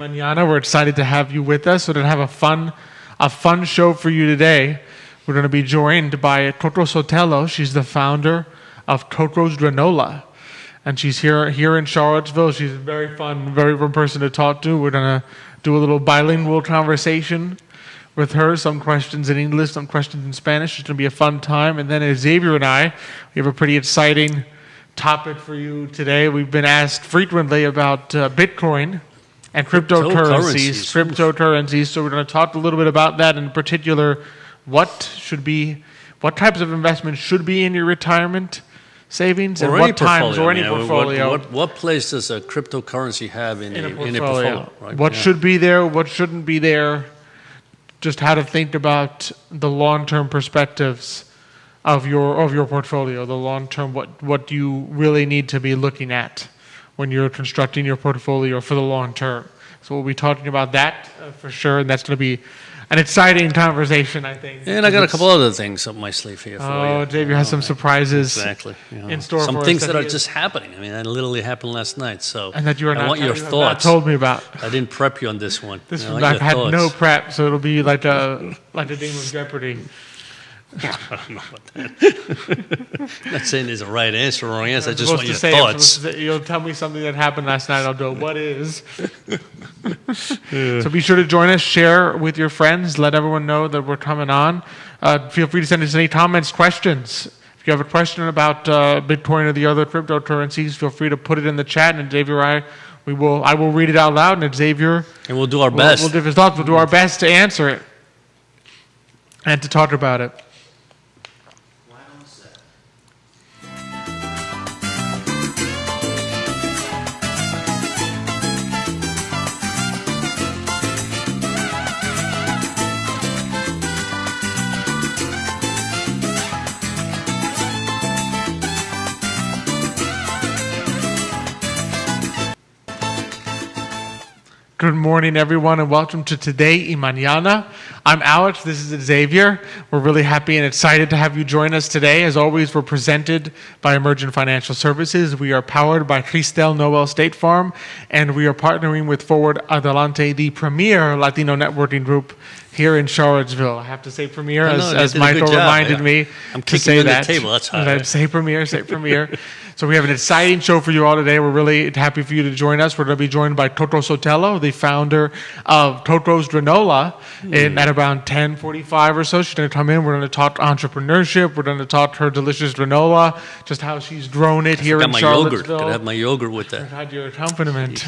Mañana. We're excited to have you with us. We're going to have a fun show for you today. We're going to be joined by Totoro Sotelo. She's the founder of Totoro's Granola, and she's here in Charlottesville. She's a very fun person to talk to. We're going to do a little bilingual conversation with her. Some questions in English, some questions in Spanish. It's going to be a fun time. And then Xavier and I, we have a pretty exciting topic for you today. We've been asked frequently about Bitcoin and cryptocurrencies. So we're going to talk a little bit about that, in particular, what types of investments should be in your retirement savings, and what times, or any portfolio. What place does a cryptocurrency have in a portfolio? Right? What should be there, what shouldn't be there, just how to think about the long-term perspectives of your portfolio, the long-term, what you really need to be looking at when you're constructing your portfolio for the long term. So we'll be talking about that for sure, and that's going to be an exciting conversation, I think. And I got a couple other things up my sleeve here for you. Oh, Xavier has some surprises in store for us. Some things that are just happening. I mean, that literally happened last night. So and that I want your thoughts. Told me about. I didn't prep you on this one. I've had no prep, so it'll be like a game of Jeopardy. I don't know about that. I'm not saying there's a right answer or wrong answer. I just want your thoughts. You'll tell me something that happened last night. I'll go, what is? So be sure to join us. Share with your friends. Let everyone know that we're coming on. Feel free to send us any comments, questions. If you have a question about Bitcoin or the other cryptocurrencies, feel free to put it in the chat. And Xavier I will read it out loud. And Xavier, and we'll do our best. We'll give his thoughts. We'll do our best to answer it and to talk about it. Good morning, everyone, and welcome to Today y Mañana. I'm Alex. This is Xavier. We're really happy and excited to have you join us today. As always, we're presented by Emergent Financial Services. We are powered by Cristel Noel State Farm, and we are partnering with Forward Adelante, the premier Latino networking group here in Charlottesville. I have to say premier, as Michael reminded me to say that. Table. That's high. Say premier. So we have an exciting show for you all today. We're really happy for you to join us. We're going to be joined by Totoro Sotelo, the founder of Totoro's Granola, at around 10:45 or so. She's going to come in. We're going to talk entrepreneurship. We're going to talk her delicious granola, just how she's grown it here in Charlottesville. Could have my yogurt with that. I had your accompaniment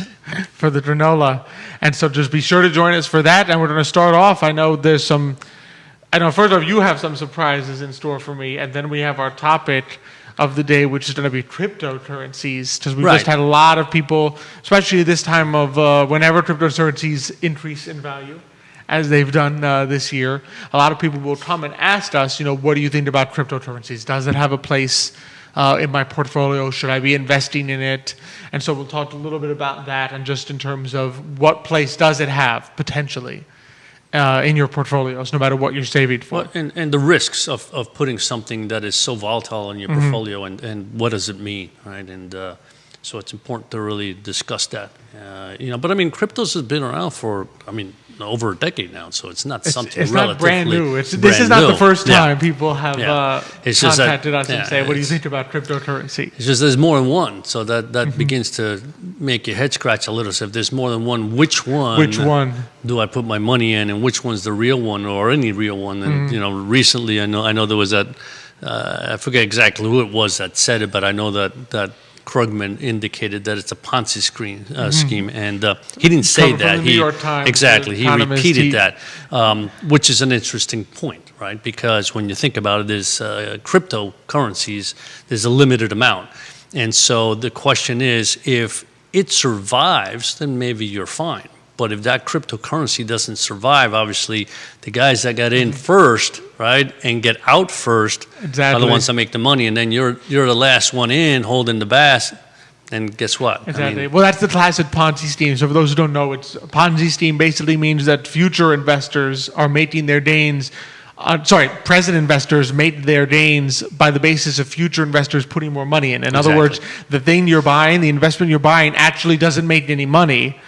for the granola. And so just be sure to join us for that. And we're going to start off. I know first off, you have some surprises in store for me. And then we have our topic of the day, which is going to be cryptocurrencies, because we've just had a lot of people, especially this time of whenever cryptocurrencies increase in value, as they've done this year, a lot of people will come and ask us, what do you think about cryptocurrencies? Does it have a place in my portfolio? Should I be investing in it? And so we'll talk a little bit about that, and just in terms of what place does it have potentially in your portfolios, no matter what you're saving for. Well, and the risks of putting something that is so volatile in your portfolio, and what does it mean, right? And so it's important to really discuss that. But I mean, cryptos has been around for, over a decade now, so it's not something it's relatively not brand new. This brand is not new. the first time people have contacted us and and say, what do you think about cryptocurrency? It's just there's more than one, so that begins to make your head scratch a little. So if there's more than one, which one do I put my money in, and which one's the real one, or any real one? And recently I know there was that I forget exactly who it was that said it, but I know that Krugman indicated that it's a Ponzi scheme, and he didn't say that. New York Times, exactly, he repeated that, which is an interesting point, right? Because when you think about it, there's cryptocurrencies, there's a limited amount, and so the question is, if it survives, then maybe you're fine. But if that cryptocurrency doesn't survive, obviously the guys that got in first, right, and get out first are the ones that make the money, and then you're the last one in holding the bass, and guess what? Exactly. Well, that's the classic Ponzi scheme. So for those who don't know, it's a Ponzi scheme basically means that future investors are making their gains. Present investors make their gains by the basis of future investors putting more money in. In other words, the thing you're buying, the investment you're buying, actually doesn't make any money.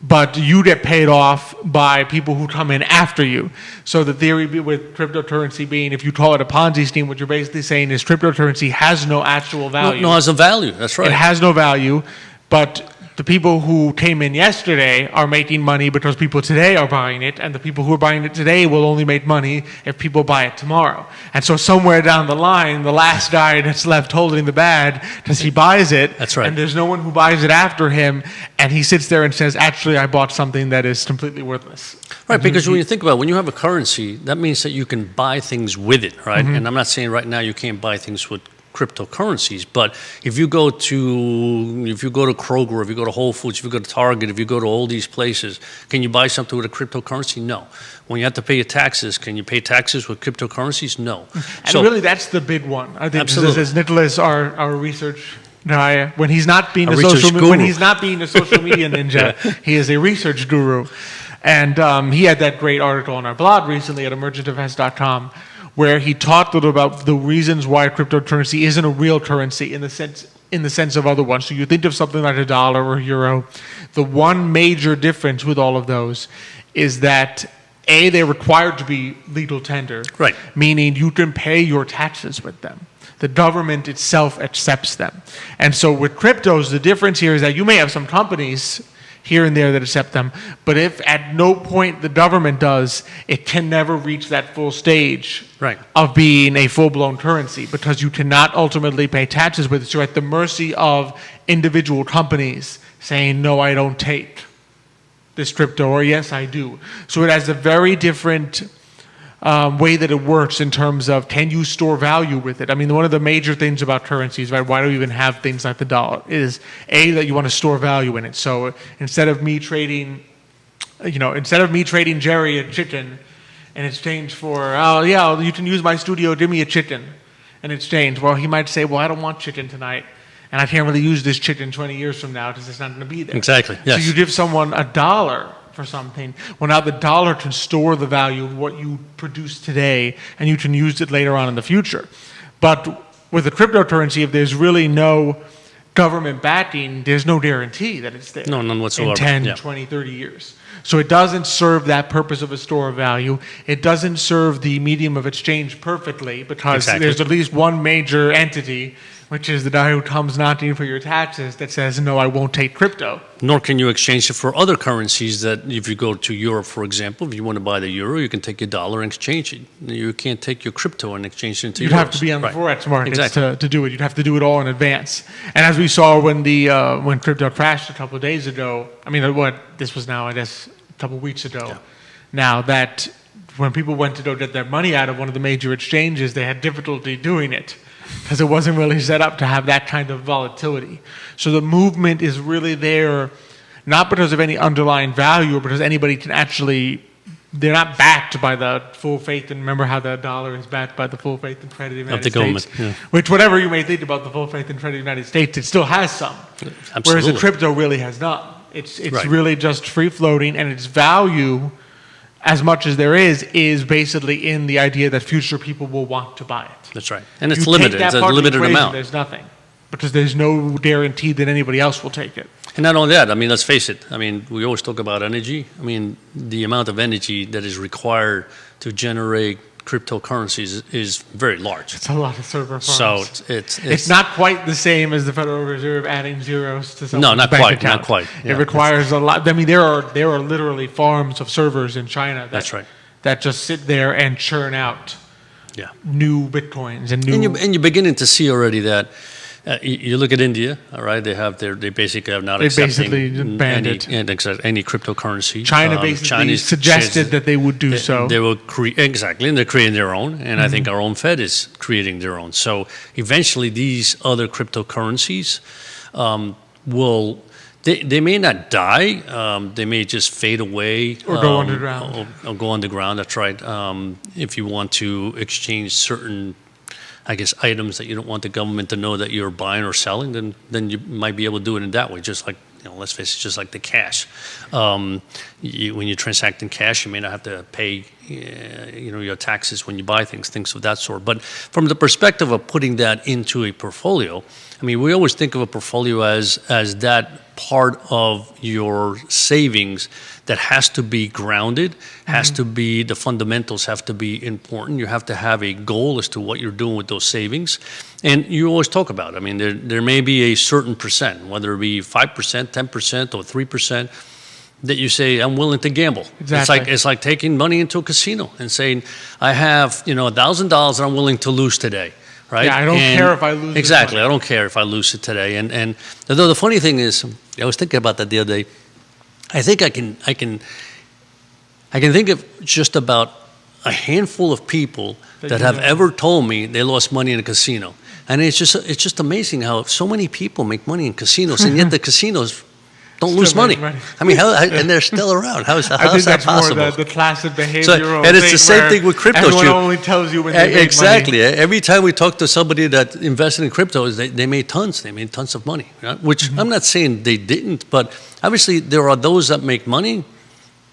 but you get paid off by people who come in after you. So the theory with cryptocurrency being, if you call it a Ponzi scheme, what you're basically saying is cryptocurrency has no actual value. No, it has a value. That's right. It has no value, but the people who came in yesterday are making money because people today are buying it, and the people who are buying it today will only make money if people buy it tomorrow. And so somewhere down the line, the last guy that's left holding the bag, because he buys it, That's right. and there's no one who buys it after him, and he sits there and says, actually, I bought something that is completely worthless. Right, because when you think about it, when you have a currency, that means that you can buy things with it, right? And I'm not saying right now you can't buy things with cryptocurrencies, but if you go to Kroger, if you go to Whole Foods, if you go to Target, if you go to all these places, can you buy something with a cryptocurrency? No. When you have to pay your taxes, can you pay taxes with cryptocurrencies? No. And really, that's the big one. I think Absolutely. as Nicholas, our research guy, when he's not being a research social guru. when he's not being a social media ninja, he is a research guru. And he had that great article on our blog recently at emergentevents.com, where he talked a little about the reasons why cryptocurrency isn't a real currency in the sense of other ones. So you think of something like a dollar or euro. The one major difference with all of those is that A, they're required to be legal tender, Right. meaning you can pay your taxes with them. The government itself accepts them. And so with cryptos, the difference here is that you may have some companies here and there that accept them, but if at no point the government does, it can never reach that full stage Right. of being a full-blown currency, because you cannot ultimately pay taxes with it. So you're at the mercy of individual companies saying, no, I don't take this crypto, or yes, I do. So it has a very different way that it works in terms of, can you store value with it? I mean, one of the major things about currencies, right, why do we even have things like the dollar, is A, that you want to store value in it. So instead of me trading Jerry a chicken in exchange for, oh yeah, you can use my studio, give me a chicken in exchange. Well, he might say, well, I don't want chicken tonight, and I can't really use this chicken 20 years from now because it's not going to be there. Exactly, yes. So you give someone $1 for something. Well, now the dollar can store the value of what you produce today, and you can use it later on in the future. But with a cryptocurrency, if there's really no government backing, there's no guarantee that it's there. No, none whatsoever. In 10, Yeah. 20, 30 years. So it doesn't serve that purpose of a store of value. It doesn't serve the medium of exchange perfectly, because Exactly. there's at least one major entity, which is the guy who comes knocking for your taxes, that says, no, I won't take crypto. Nor can you exchange it for other currencies. That if you go to Europe, for example, if you want to buy the euro, you can take your dollar and exchange it. You can't take your crypto and exchange it into You'd euros. have to be on the Right. forex markets Exactly. to do it. You'd have to do it all in advance. And as we saw when crypto crashed a couple of days ago, this was now, I guess, a couple of weeks ago. Yeah. Now that when people went to go get their money out of one of the major exchanges, they had difficulty doing it, because it wasn't really set up to have that kind of volatility. So the movement is really there, not because of any underlying value, or because anybody can actually, they're not backed by the full faith, and remember how the dollar is backed by the full faith and credit of the United the States. government, yeah. Which, whatever you may think about the full faith and credit of the United States, it still has some. Absolutely. Whereas a crypto really has none. It's Right. really just free floating, and its value, as much as there is basically in the idea that future people will want to buy it. That's right. And it's You limited. take that It's a part of the limited equation, amount. There's nothing, because there's no guarantee that anybody else will take it. And not only that, I mean, let's face it. I mean, we always talk about energy. I mean, the amount of energy that is required to generate cryptocurrencies is very large. It's a lot of server farms. So it's not quite the same as the Federal Reserve adding zeros to someone's not bank quite, account. not quite, It yeah. requires a lot. I mean, there are literally farms of servers in China That's right. that just sit there and churn out Yeah. new bitcoins and new. And you're beginning to see already that you look at India, all right? They basically have not They accepting basically banned it. any cryptocurrency. China basically Chinese suggested says that they would do so. They will exactly, and they're creating their own. And I think our own Fed is creating their own. So eventually, these other cryptocurrencies will. They may not die. They may just fade away. Or go underground. Or go underground, that's right. If you want to exchange certain, I guess, items that you don't want the government to know that you're buying or selling, then you might be able to do it in that way, just like, let's face it, just like the cash. When you transact in cash, you may not have to pay your taxes when you buy things of that sort. But from the perspective of putting that into a portfolio, I mean, we always think of a portfolio as that part of your savings that has to be grounded, has to be, the fundamentals have to be important. You have to have a goal as to what you're doing with those savings. And you always talk about it. I mean, there may be a certain percent, whether it be 5%, 10%, or 3%, that you say, I'm willing to gamble. Exactly. It's like taking money into a casino and saying, I have, $1,000 that I'm willing to lose today. Right? Yeah, I don't care if I lose it. Exactly, I don't care if I lose it today. And the funny thing is, I was thinking about that the other day. I think I can think of just about a handful of people that have ever told me they lost money in a casino. And it's just amazing how so many people make money in casinos, and yet the casinos don't lose money. I mean, and they're still around. How is that possible? I think that's more the classic behavioral and it's the same thing with crypto. Everyone only tells you when they make exactly. money. Every time we talk to somebody that invested in crypto, they made tons. They made tons of money. Right? Which I'm not saying they didn't, but obviously there are those that make money,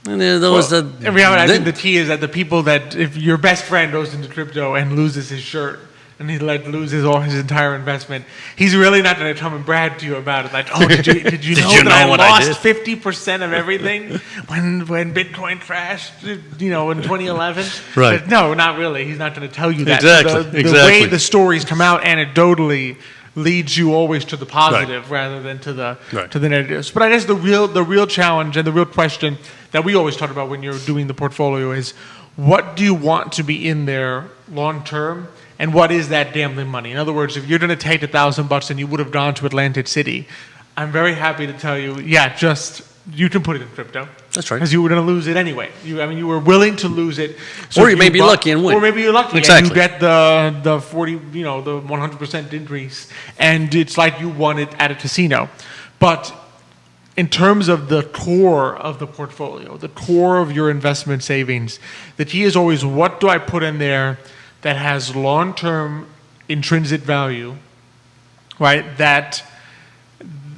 and there are those that. In reality, I think the key is that the people that, if your best friend goes into crypto and loses his shirt, and he loses all his entire investment, he's really not going to come and brag to you about it. Like, oh, did you know that I lost 50% of everything when Bitcoin crashed, in 2011? Right. But no, not really. He's not going to tell you that. Exactly. The way the stories come out anecdotally leads you always to the positive rather than to the negatives. But I guess the real challenge and the real question that we always talk about when you're doing the portfolio is, what do you want to be in there long term? And what is that gambling money? In other words, if you're going to take $1,000 and you would have gone to Atlantic City, I'm very happy to tell you, you can put it in crypto. That's right. Because you were going to lose it anyway. You were willing to lose it. So or you may be lucky and win. Or maybe you're lucky and you get the 40, the 100% increase, and it's like you won it at a casino. But in terms of the core of the portfolio, the core of your investment savings, the key is always, what do I put in there that has long-term intrinsic value, right? That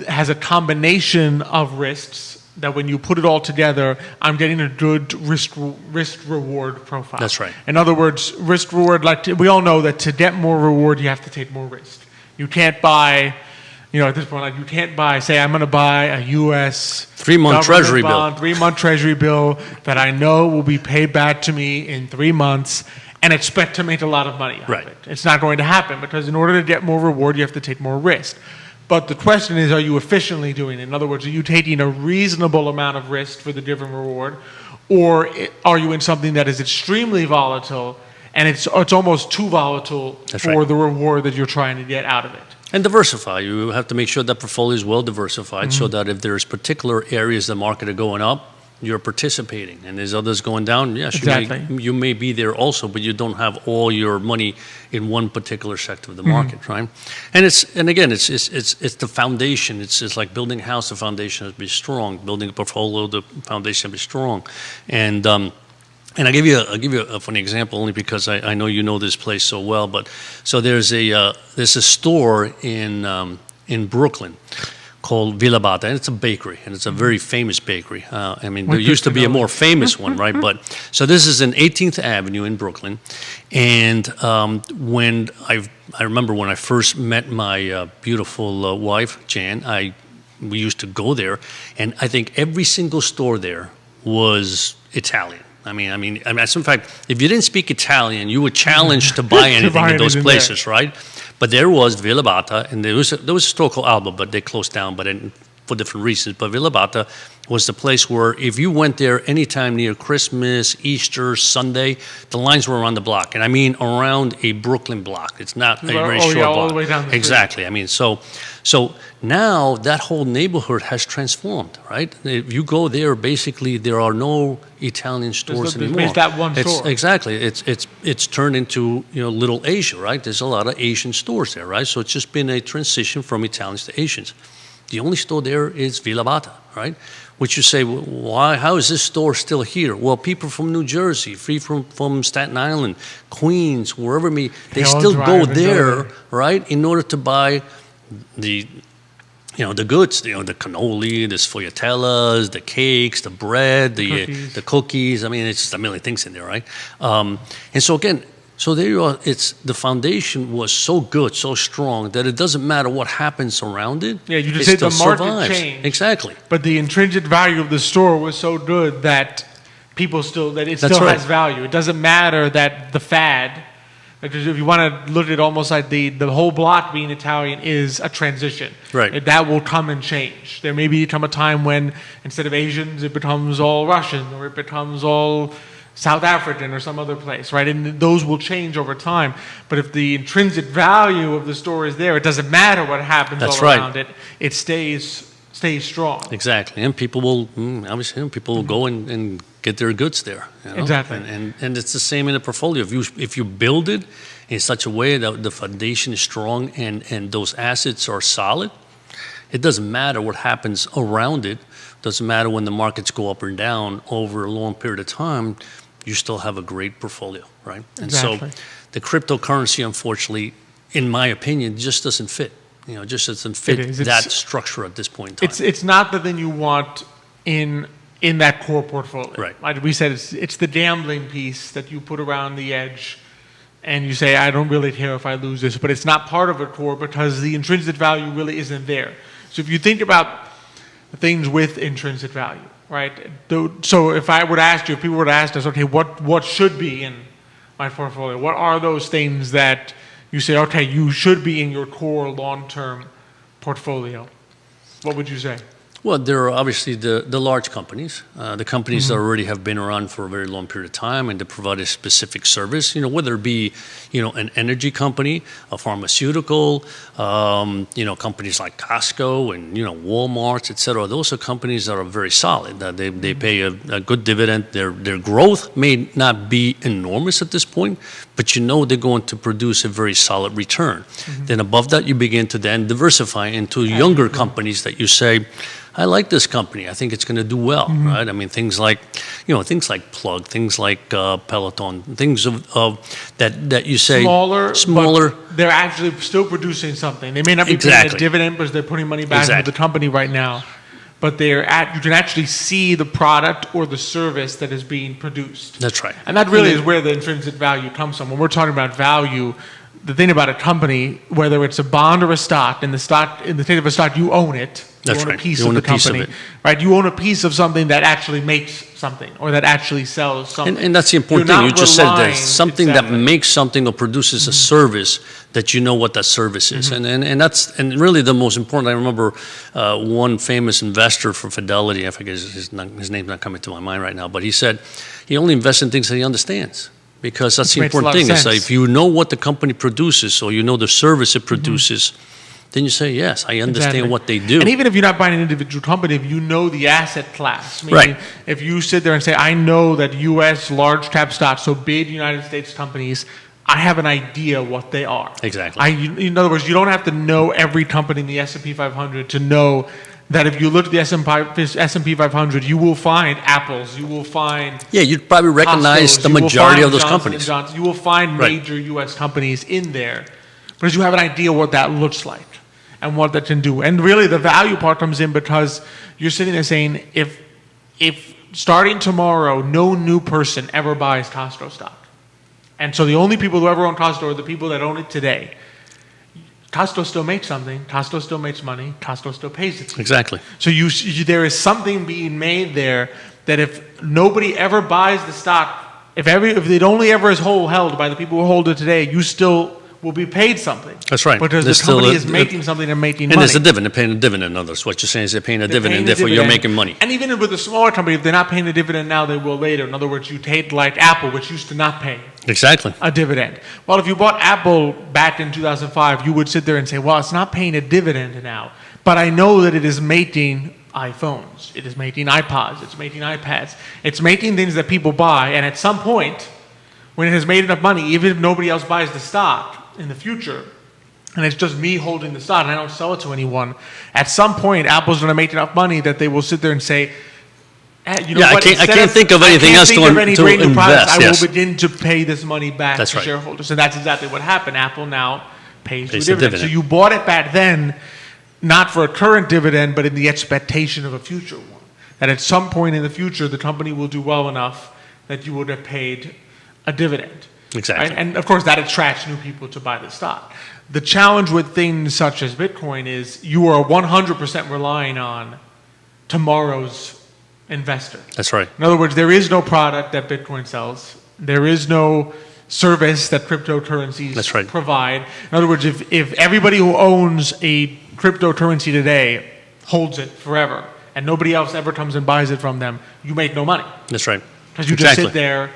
has a combination of risks that when you put it all together, I'm getting a good risk-reward profile. That's right. In other words, risk-reward, we all know that to get more reward, you have to take more risk. You can't buy, at this point, you can't buy, say, I'm going to buy a U.S. 3-month treasury bond, bill. 3-month treasury bill that I know will be paid back to me in 3 months, and expect to make a lot of money out of it. It's not going to happen, because in order to get more reward, you have to take more risk. But the question is, are you efficiently doing it? In other words, are you taking a reasonable amount of risk for the different reward, or are you in something that is extremely volatile, and it's almost too volatile for the reward that you're trying to get out of it? And diversify. You have to make sure that portfolio is well diversified, so that if there's particular areas of the market are going up, you're participating, and there's others going down. Yes, exactly. you may be there also, but you don't have all your money in one particular sector of the market, right? And it's the foundation. It's like building a house. The foundation has to be strong. Building a portfolio, the foundation has to be strong. And I'll give you a funny example, only because I know you know this place so well. But so there's a store in Brooklyn called Villa Bata, and it's a bakery, and it's a very famous bakery. There used to be a more famous one, right? But so this is in 18th Avenue in Brooklyn, and when I remember when I first met my beautiful wife Jan, we used to go there, and I think every single store there was Italian. I mean, as a fact, if you didn't speak Italian, you were challenged to buy anything in those places, right? But there was Villa Bata, and there was a store called Alba, but they closed down, for different reasons. But Villa Bata was the place where if you went there anytime near Christmas, Easter, Sunday, the lines were around the block. And I mean around a Brooklyn block. It's not a very short block. All the way down the street. Exactly. I mean, so now that whole neighborhood has transformed, right? If you go there, basically there are no Italian stores anymore. There's that one store. Exactly. It's turned into Little Asia, right? There's a lot of Asian stores there, right? So it's just been a transition from Italians to Asians. The only store there is Villa Bata, right? Which you say, why? How is this store still here? Well, people from New Jersey, from Staten Island, Queens, wherever they still go there, right, in order to buy the goods, the cannoli, the sfogliatellas, the cakes, the bread, the cookies. I mean, it's just a million things in there, right? And so again, So there you are. The foundation was so good, so strong that it doesn't matter what happens around it. Yeah, you just it said still the market survives. changed. Exactly. But the intrinsic value of the store was so good that it still right. has value. It doesn't matter that the fad, because if you want to look at it almost like the whole block being Italian is a transition. Right. That will come and change. There may become a time when instead of Asians, it becomes all Russian, or it becomes all South African or some other place, right? And those will change over time. But if the intrinsic value of the store is there, it doesn't matter what happens That's all right. around it. It stays strong. Exactly. And people will, obviously, people will go and get their goods there. You know? Exactly. And it's the same in the portfolio. If you build it in such a way that the foundation is strong and those assets are solid, it doesn't matter what happens around it. It doesn't matter when the markets go up or down over a long period of time. You still have a great portfolio, right? And Exactly. so the cryptocurrency, unfortunately, in my opinion, just doesn't fit. Just doesn't fit that structure at this point in time. It's not the thing you want in that core portfolio. Right. Like we said, it's the gambling piece that you put around the edge, and you say, I don't really care if I lose this, but it's not part of a core because the intrinsic value really isn't there. So if you think about things with intrinsic value, right? So if I would ask you, if people would ask us, okay, what should be in my portfolio? What are those things that you say, okay, you should be in your core long-term portfolio? What would you say? Well, there are obviously the large companies, the companies that already have been around for a very long period of time and they provide a specific service, whether it be, an energy company, a pharmaceutical, companies like Costco and, Walmart, et cetera. Those are companies that are very solid. They pay a good dividend. Their growth may not be enormous at this point, but they're going to produce a very solid return. Then above that, you begin to then diversify into younger companies that you say, I like this company. I think it's going to do well, right? I mean, things like Plug, things like Peloton, things of that you say smaller. But they're actually still producing something. They may not be paying a dividend because they're putting money back into the company right now, but you can actually see the product or the service that is being produced. That's right. And that really is where the intrinsic value comes from. When we're talking about value, the thing about a company, whether it's a bond or a stock, in the state of a stock, you own it. You own a piece of the company, right? You own a piece of something that actually makes something or that actually sells something. And that's the important thing. You just said that something that makes something or produces a service that you know what that service is. And that's really the most important. I remember one famous investor for Fidelity, I forget his name's not coming to my mind right now, but he said he only invests in things that he understands. Because that's the important thing. Is that if you know what the company produces or you know the service it produces, then you say, yes, I understand what they do. And even if you're not buying an individual company, if you know the asset class, meaning if you sit there and say, I know that U.S. large cap stocks, so big United States companies, I have an idea what they are. Exactly. In other words, you don't have to know every company in the S&P 500 to know that if you look at the S&P 500, you will find Apples, you will find you'd probably recognize the majority of those companies. You will find major U.S. companies in there because you have an idea what that looks like and what that can do. And really the value part comes in because you're sitting there saying, if starting tomorrow, no new person ever buys Costco stock. And so the only people who ever own Costco are the people that own it today. Costco still makes something. Costco still makes money. Costco still pays its. Exactly. So there is something being made there that if nobody ever buys the stock, if it only ever is held by the people who hold it today, you still will be paid something. That's right. Because the company is making something and making money. And there's a dividend. They're paying a dividend. In others, what you're saying is they're paying a dividend, therefore you're making money. And even with a smaller company, if they're not paying a dividend now, they will later. In other words, you take like Apple, which used to not pay a dividend. Well, if you bought Apple back in 2005, you would sit there and say, well, it's not paying a dividend now, but I know that it is making iPhones, it is making iPods, it's making iPads, it's making things that people buy, and at some point, when it has made enough money, even if nobody else buys the stock in the future, and it's just me holding the stock and I don't sell it to anyone, at some point, Apple's going to make enough money that they will sit there and say, I can't think of anything else to invest. I will begin to pay this money back to shareholders. And that's exactly what happened. Apple now pays you a dividend. So you bought it back then, not for a current dividend, but in the expectation of a future one. That at some point in the future, the company will do well enough that you would have paid a dividend. Exactly. Right? And of course, that attracts new people to buy the stock. The challenge with things such as Bitcoin is you are 100% relying on tomorrow's investor. That's right. In other words, there is no product that Bitcoin sells. There is no service that cryptocurrencies provide. In other words, if everybody who owns a cryptocurrency today holds it forever and nobody else ever comes and buys it from them, you make no money. That's right. Because you just sit there.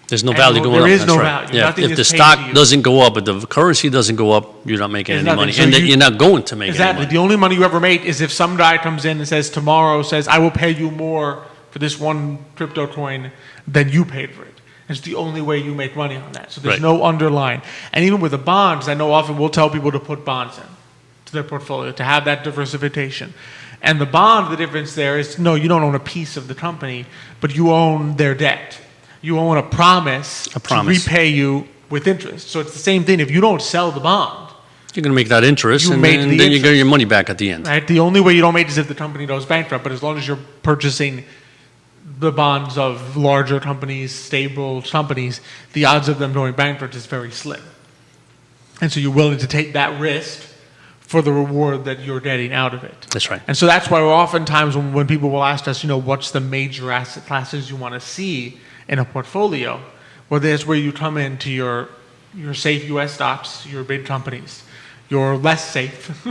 There's no value going up. There is no right. value. Yeah. Nothing If the is paid stock to you. doesn't go up, if the currency doesn't go up, you're not making any money. So And you're not going to make any exactly. money. The only money you ever make is if some guy comes in and says tomorrow, says, I will pay you more for this one crypto coin than you paid for it. It's the only way you make money on that. So there's no underlying. And even with the bonds, I know often we'll tell people to put bonds in to their portfolio, to have that diversification. And the bond, the difference there is, no, you don't own a piece of the company, but you own their debt. You own a promise to repay you with interest. So it's the same thing. If you don't sell the bond, you're going to make that interest, and then you get your money back at the end. Right? The only way you don't make it is if the company goes bankrupt. But as long as you're purchasing the bonds of larger companies, stable companies, the odds of them going bankrupt is very slim. And so you're willing to take that risk for the reward that you're getting out of it. That's right. And so that's why oftentimes when people will ask us, what's the major asset classes you want to see in a portfolio? Well, there's where you come into your safe U.S. stocks, your big companies, your less safe,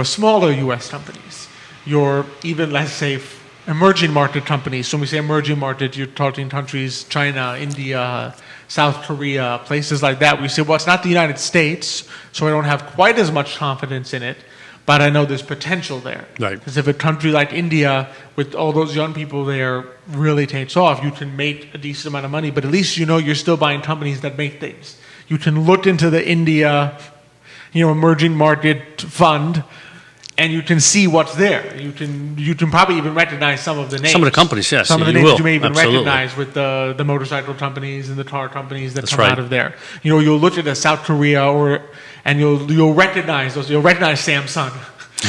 smaller U.S. companies, your even less safe emerging market companies. So when we say emerging market, you're talking countries, China, India, South Korea, places like that. We say, well, it's not the United States, so I don't have quite as much confidence in it, but I know there's potential there. Right. Because if a country like India, with all those young people there, really takes off, you can make a decent amount of money, but at least you're still buying companies that make things. You can look into the India, emerging market fund, and you can see what's there. You can probably even recognize some of the names. Some of the companies, yes. Some of the you names will. you may even Absolutely. recognize with the motorcycle companies and the car companies that That's come right. out of there. You'll look at a South Korea and you'll recognize those. You'll recognize Samsung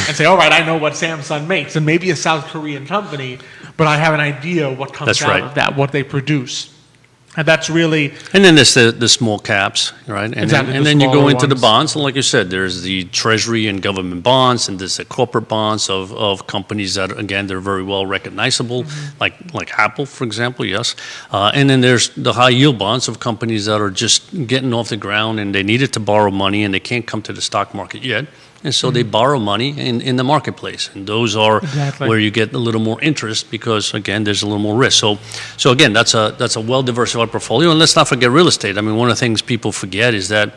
and say, all right, I know what Samsung makes. And maybe a South Korean company, but I have an idea what comes out of that, what they produce. And that's really... And then there's the small caps, right? And exactly, then you go into the ones. bonds, and like you said, there's the treasury and government bonds, and there's the corporate bonds of companies that, again, they're very well recognizable, like Apple, for example, yes. And then there's the high yield bonds of companies that are just getting off the ground, and they needed to borrow money, and they can't come to the stock market yet. And so they borrow money in the marketplace. And those are where you get a little more interest because, again, there's a little more risk. So again, that's a well-diversified portfolio. And let's not forget real estate. I mean, one of the things people forget is that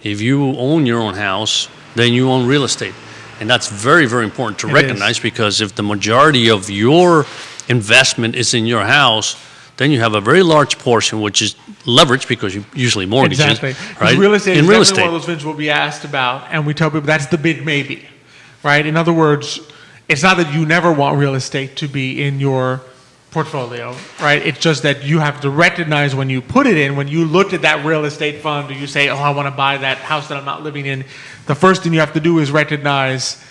if you own your own house, then you own real estate. And that's very, very important to recognize because if the majority of your investment is in your house, then you have a very large portion, which is leverage because you usually mortgages, exactly. right? Real estate is real definitely estate. one of those things we'll be asked about, and we tell people that's the big maybe, right? In other words, it's not that you never want real estate to be in your portfolio, right? It's just that you have to recognize when you put it in, when you look at that real estate fund, or you say, oh, I want to buy that house that I'm not living in, the first thing you have to do is recognize,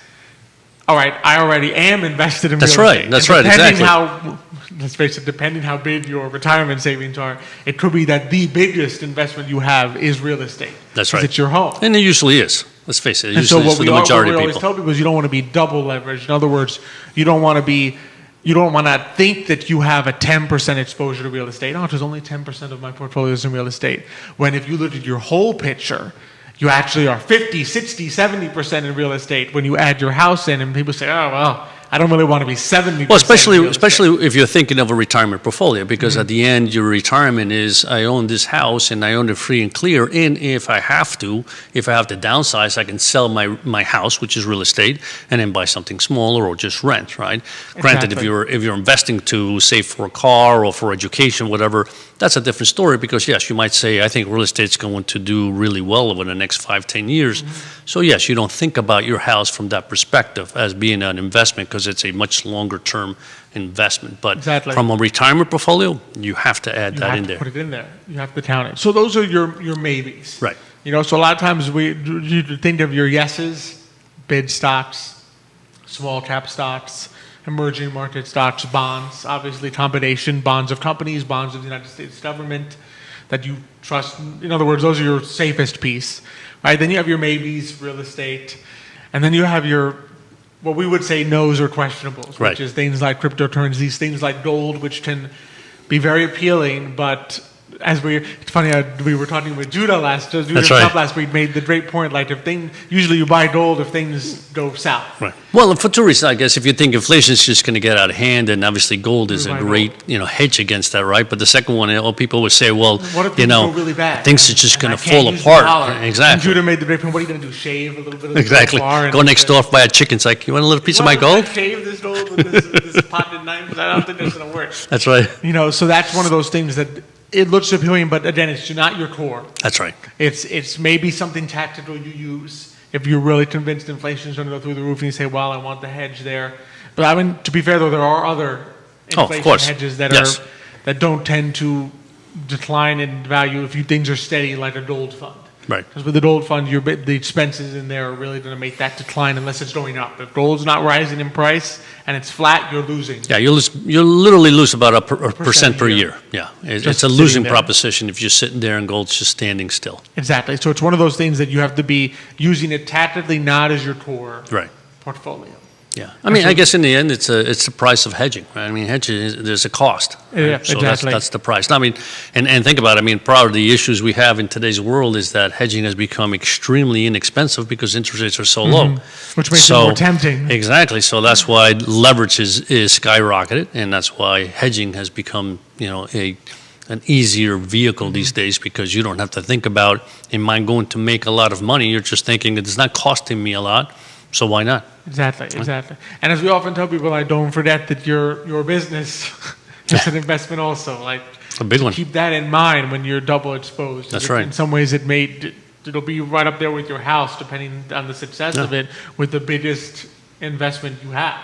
all right, I already am invested in real estate. That's right, exactly. Let's face it, depending how big your retirement savings are, it could be that the biggest investment you have is real estate. That's right. It's your home. And it usually is. Let's face it. It And so usually is for the majority what of we people. always tell people is you don't want to be double leveraged. In other words, you don't want to think that you have a 10% exposure to real estate. Oh, there's only 10% of my portfolio is in real estate. When if you look at your whole picture, you actually are 50, 60, 70% in real estate when you add your house in, and people say, oh, well, I don't really want to be 70%. Well, especially if you're thinking of a retirement portfolio, because at the end, your retirement is, I own this house and I own it free and clear. And if I have to downsize, I can sell my house, which is real estate, and then buy something smaller or just rent, right? Exactly. Granted, if you're investing to save for a car or for education, whatever, that's a different story because, yes, you might say, I think real estate's going to do really well over the next 5-10 years. So, yes, you don't think about your house from that perspective as being an investment because it's a much longer term investment. But from a retirement portfolio, you have to add that in there. You have to put it in there. You have to count it. So those are your maybes. Right. So a lot of times you think of your yeses, big stocks, small cap stocks, emerging market stocks, bonds, obviously combination, bonds of companies, bonds of the United States government. that you trust. In other words, those are your safest piece, right? Then you have your maybes, real estate, and then you have your what we would say no's or questionables, Right. which is things like cryptocurrencies, things like gold, which can be very appealing, but it's funny, we were talking with Judah last week, made the great point, like usually you buy gold if things go south. Right. Well, and for two reasons, I guess, if you think inflation is just going to get out of hand, and obviously gold is a great, hedge against that, right? But the second one, people would say, well, what if things go really bad? Things are just going to fall apart. Exactly. And Judah made the great point, what are you going to do, shave a little bit of the exactly. Go next door, buy a chicken. It's like, you want a little piece of my gold? Shave this gold with this potted knife? I don't think that's going to work. That's right. So that's one of those things that it looks appealing, but again, it's not your core. That's right. It's maybe something tactical you use if you're really convinced inflation is going to go through the roof and you say, well, I want the hedge there. But I mean, to be fair, though, there are other inflation hedges that don't tend to decline in value if things are steady, like a gold fund. Right. Because with the gold fund, the expenses in there are really going to make that decline unless it's going up. If gold's not rising in price and it's flat, you're losing. Yeah, you'll literally lose about a percent per year. Yeah, it's a losing proposition if you're sitting there and gold's just standing still. Exactly. So it's one of those things that you have to be using it tactically, not as your core portfolio. Yeah, I mean, I guess in the end, it's the price of hedging, right? I mean, hedging, there's a cost. Right? Yeah, so exactly. that's the price. I mean, and think about it. I mean, part of the issues we have in today's world is that hedging has become extremely inexpensive because interest rates are so low. Which makes it more tempting. Exactly. So that's why leverage is skyrocketed, and that's why hedging has become, an easier vehicle these days because you don't have to think about, am I going to make a lot of money? You're just thinking that it's not costing me a lot. So why not? Exactly. And as we often tell people, don't forget that your business is an investment also. Like a big one. Keep that in mind when you're double exposed. That's right. In some ways, it'll be right up there with your house, depending on the success of it, with the biggest investment you have.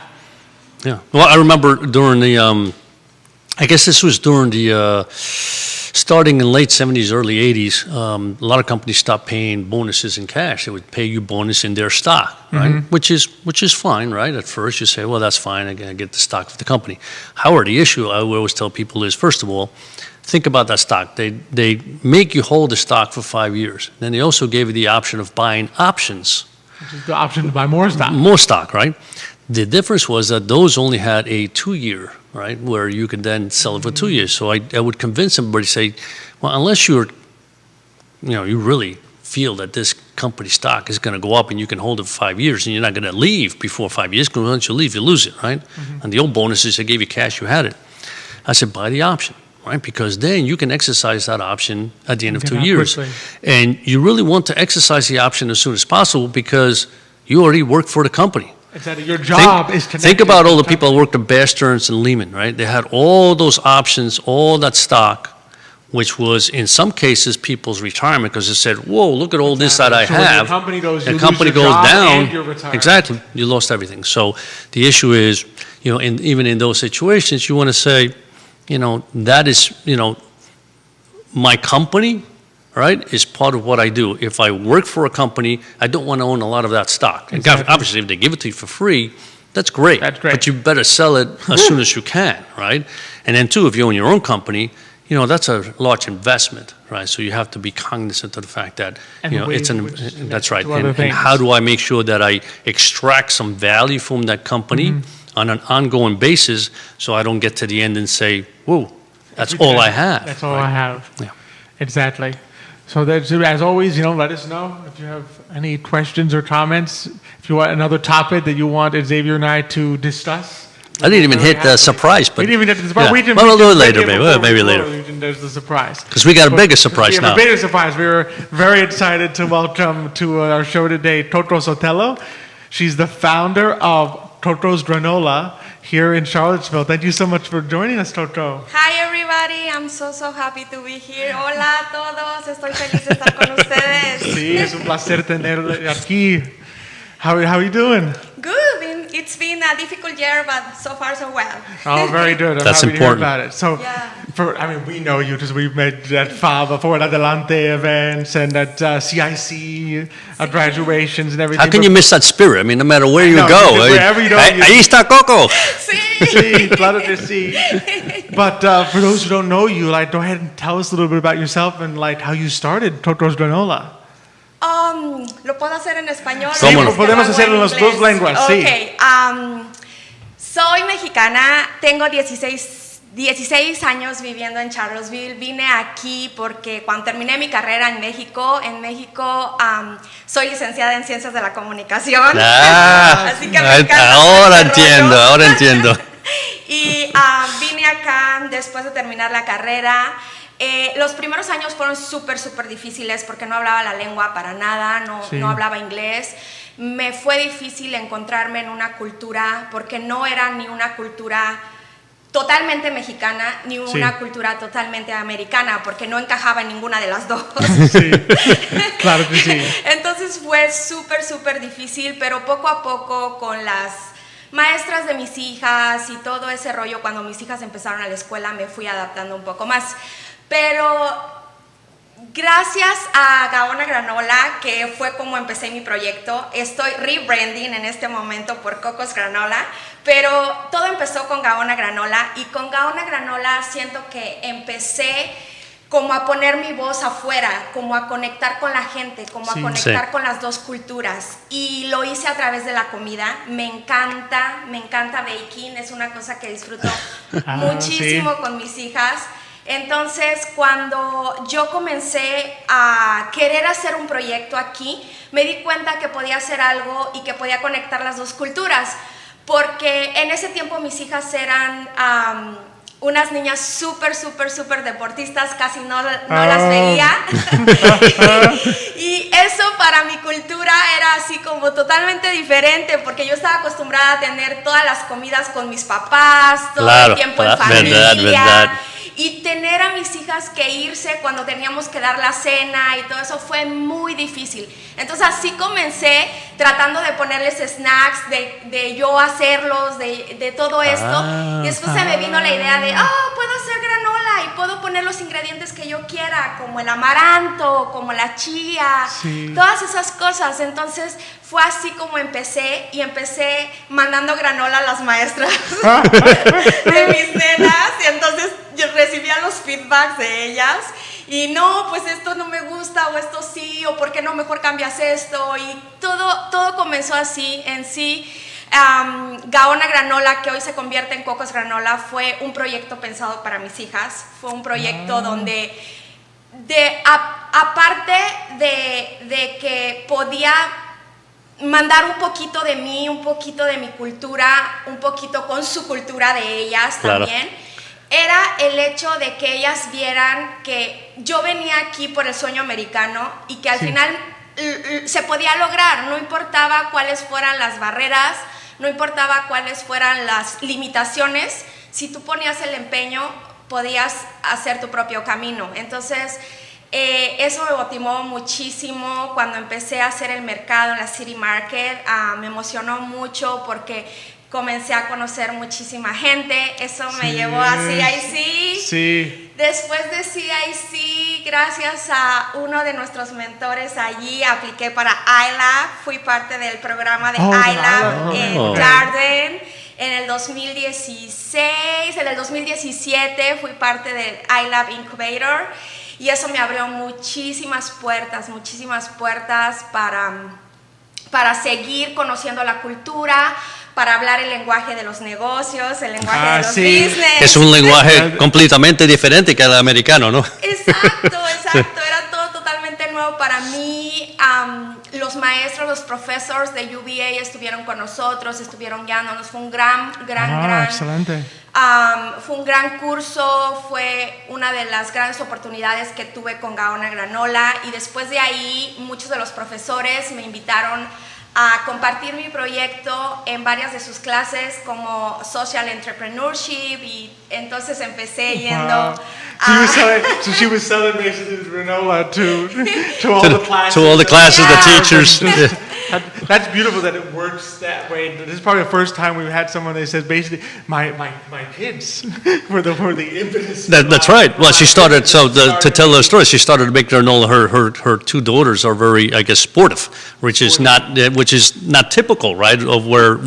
Yeah. Well, I remember during the, I guess this was during the. Starting in late 70s, early 80s, a lot of companies stopped paying bonuses in cash. They would pay you bonus in their stock, right? Which is fine, right? At first, you say, well, that's fine. I get the stock of the company. However, the issue I always tell people is, first of all, think about that stock. They make you hold the stock for 5 years. Then they also gave you the option of buying options. Which is the option to buy more stock. More stock, right? The difference was that those only had a 2-year, right, where you could then sell it for 2 years. So I would convince everybody, say, well, unless you really feel that this company stock is going to go up and you can hold it for 5 years and you're not going to leave before 5 years, because once you leave, you lose it, right? And the old bonuses, they gave you cash, you had it. I said, buy the option, right? Because then you can exercise that option at the end of 2 years. Quickly. And you really want to exercise the option as soon as possible because you already work for the company. Exactly. Your job is connected. Think about all the people who worked at Bear Stearns and Lehman, right? They had all those options, all that stock, which was in some cases people's retirement because they said, whoa, look at all this that I have. When the company goes down. Exactly. You lost everything. So the issue is, even in those situations, you want to say, that is, my company, right, is part of what I do. If I work for a company, I don't want to own a lot of that stock. Exactly. And obviously, if they give it to you for free, that's great. But you better sell it as soon as you can, right? And then, too, if you own your own company, that's a large investment, right? So you have to be cognizant of the fact that, that's right. And how do I make sure that I extract some value from that company on an ongoing basis so I don't get to the end and say, whoa, that's all I have. That's all I have. Yeah. Exactly. So as always, let us know if you have any questions or comments. If you want another topic that you want Xavier and I to discuss. I didn't even hit the surprise, but we didn't even hit the surprise. Yeah. We'll do it later, maybe later. There's the surprise. Because we got a bigger surprise now. We have a bigger surprise. We were very excited to welcome to our show today Totoro Sotelo. She's the founder of Totoro's Granola here in Charlottesville. Thank you so much for joining us, Totoro. Hi everybody, I'm so happy to be here. Hola a todos, estoy feliz de estar con ustedes. Sí, es un placer tenerle aquí. How are you doing? Good. It's been a difficult year, but so far so well. Oh, very good. I'm That's happy important. to hear about it. So, we know you because we've met at FAB before, at Adelante events and at CIC, at graduations and everything. How can you miss that spirit? I mean, no matter where you go. Wherever you go. Ahí está Coco. Sí. Sí, claro que sí. But for those who don't know you, like, go ahead and tell us a little bit about yourself and like how you started Totoro's Granola. ¿Lo puedo hacer en español? Sí, podemos hacerlo en las dos lenguas, sí. Okay. Soy mexicana, tengo 16 años viviendo en Charlottesville. Vine aquí porque cuando terminé mi carrera en México soy licenciada en Ciencias de la Comunicación. Así que me encanta ahora entiendo. Y vine acá después de terminar la carrera. Los primeros años fueron súper difíciles porque no hablaba la lengua para nada, no hablaba inglés. Me fue difícil encontrarme en una cultura porque no era ni una cultura totalmente mexicana ni una cultura totalmente americana, porque no encajaba en ninguna de las dos. Sí, claro que sí. Entonces fue súper difícil, pero poco a poco con las maestras de mis hijas y todo ese rollo, cuando mis hijas empezaron a la escuela me fui adaptando un poco más. Pero gracias a Gaona Granola, que fue como empecé mi proyecto, estoy rebranding en este momento por Cocos Granola, pero todo empezó con Gaona Granola, y con Gaona Granola siento que empecé como a poner mi voz afuera, como a conectar con la gente, como a conectar con las dos culturas, y lo hice a través de la comida. Me encanta baking, es una cosa que disfruto muchísimo con mis hijas. Entonces, cuando yo comencé a querer hacer un proyecto aquí, me di cuenta que podía hacer algo y que podía conectar las dos culturas, porque en ese tiempo mis hijas eran unas niñas súper deportistas, casi no las veía. Y eso para mi cultura era así como totalmente diferente, porque yo estaba acostumbrada a tener todas las comidas con mis papás, todo el tiempo en familia. Verdad. Y tener a mis hijas que irse cuando teníamos que dar la cena y todo eso fue muy difícil. Entonces así comencé, tratando de ponerles snacks, de yo hacerlos, de todo esto. Y después se me vino la idea de, puedo hacer granola y puedo poner los ingredientes que yo quiera, como el amaranto, como la chía, todas esas cosas. Entonces fue así como empecé, y empecé mandando granola a las maestras de mis nenas, y entonces yo recibía los feedbacks de ellas, y no, pues esto no me gusta, o esto sí, o por qué no mejor cambias esto, y todo comenzó así en sí. Gaona Granola, que hoy se convierte en Cocos Granola, fue un proyecto pensado para mis hijas. Fue un proyecto donde, aparte de que podía mandar un poquito de mí, un poquito de mi cultura, un poquito con su cultura de ellas también, era el hecho de que ellas vieran que yo venía aquí por el sueño americano, y que al final se podía lograr, no importaba cuáles fueran las barreras, no importaba cuáles fueran las limitaciones. Si tú ponías el empeño, podías hacer tu propio camino. Entonces eso me motivó muchísimo. Cuando empecé a hacer el mercado en la City Market, me emocionó mucho porque comencé a conocer muchísima gente. Eso me llevó a CIC. Sí. Después de CIC, gracias a uno de nuestros mentores allí, apliqué para iLab. Fui parte del programa de iLab en Garden. En el 2016, en el 2017 fui parte del iLab Incubator, y eso me abrió muchísimas puertas para seguir conociendo la cultura, para hablar el lenguaje de los negocios, el lenguaje de los business. Es un lenguaje completamente diferente que el americano, ¿no? Exacto. Era todo totalmente nuevo para mí. Los maestros, los profesores de UVA estuvieron con nosotros, estuvieron guiándonos. Fue un gran. Excelente. Fue un gran curso, fue una de las grandes oportunidades que tuve con Gaona Granola, y después de ahí muchos de los profesores me invitaron a compartir mi proyecto en varias de sus clases, como Social Entrepreneurship, y entonces empecé yendo So she was selling basically granola to all the classes. To all the classes, the teachers. That's beautiful that it works that way. This is probably the first time we've had someone that says basically my kids were the impetus. That's right. Well, she started, to tell the story, she started to make granola. Her two daughters are very, I guess, sportive, which is not typical, right, of where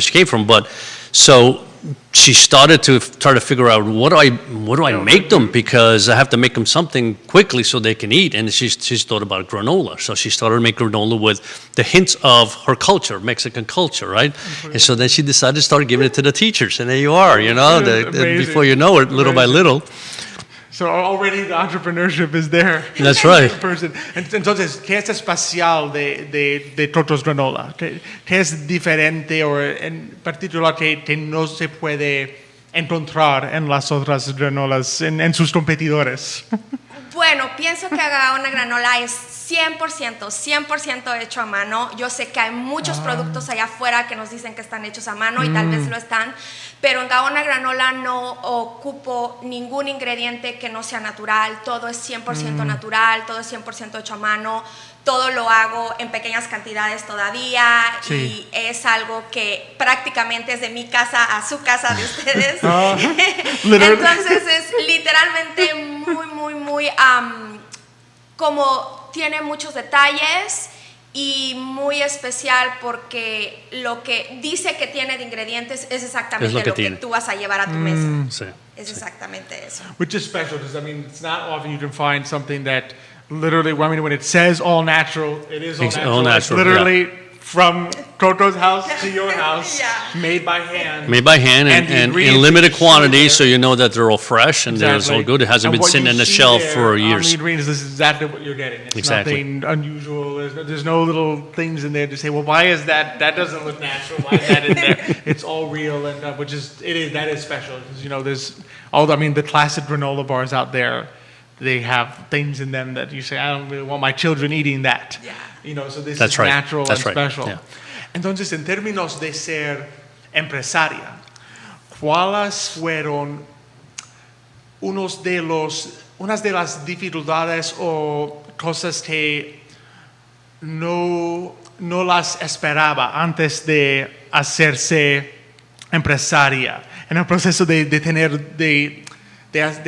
she came from. But so she started to try to figure out what do I make them, because I have to make them something quickly so they can eat. And she's thought about granola, so she started to make granola with the hints of her culture, Mexican culture, right? And so then she decided to start giving it to the teachers, and there you are, before you know it, little by little. So already the entrepreneurship is there. That's right. Entonces, ¿qué es especial de Toto's Granola? ¿Qué es diferente o en particular que no se puede encontrar en las otras granolas, en sus competidores? Bueno, pienso que Gaona Granola es 100% hecho a mano. Yo sé que hay muchos productos allá afuera que nos dicen que están hechos a mano y tal vez lo están, pero en Gaona Granola no ocupo ningún ingrediente que no sea natural. Todo es 100% natural, todo es 100% hecho a mano. Todo lo hago en pequeñas cantidades todavía y es algo que prácticamente es de mi casa a su casa de ustedes. Entonces es literalmente muy como tiene muchos detalles y muy especial porque lo que dice que tiene de ingredientes es exactamente lo que tú vas a llevar a tu mesa. Es exactamente eso. Which is special because, I mean, it's not often you can find something that literally, I mean, when it says all natural, it is all natural. All natural, it's literally from Toto's house to your house, made by hand. Made by hand and in limited quantity, so you know that they're all fresh and they're all good. It hasn't been sitting in the shelf for years. This is exactly what you're getting. It's exactly. Nothing unusual. There's no little things in there to say, well, why is that? That doesn't look natural. Why is that in there? It's all real, and that is special. Because, there's the classic granola bars out there. They have things in them that you say, I don't really want my children eating that. Yeah. So this That's is right. natural That's and right. special. Yeah. Entonces, en términos de ser empresaria, ¿cuáles fueron unas de las dificultades o cosas que no las esperaba antes de hacerse empresaria? En el proceso de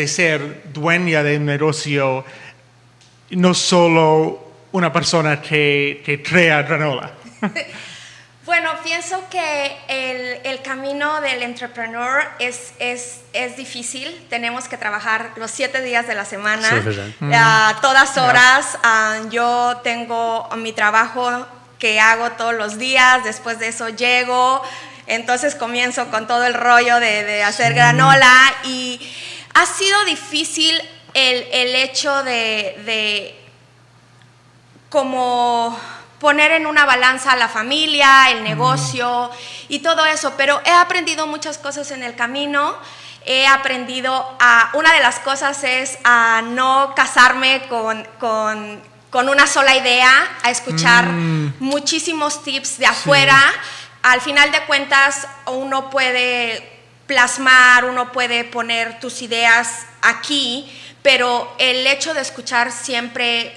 ser dueña de un negocio, no solo una persona que crea granola. Bueno, pienso que el camino del entrepreneur es difícil. Tenemos que trabajar los 7 días de la semana, todas horas. Yo tengo mi trabajo que hago todos los días. Después de eso llego, entonces comienzo con todo el rollo de hacer granola y ha sido difícil el hecho de como poner en una balanza a la familia, el negocio y todo eso, pero he aprendido muchas cosas en el camino. He aprendido una de las cosas es a no casarme con una sola idea, a escuchar muchísimos tips de afuera. Al final de cuentas, uno puede plasmar, uno puede poner tus ideas aquí, pero el hecho de escuchar siempre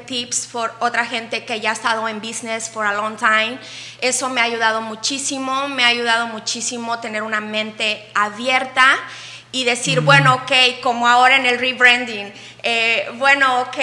tips por otra gente que ya ha estado en business for a long time, eso me ha ayudado muchísimo tener una mente abierta y decir, bueno, ok, como ahora en el rebranding, bueno, ok,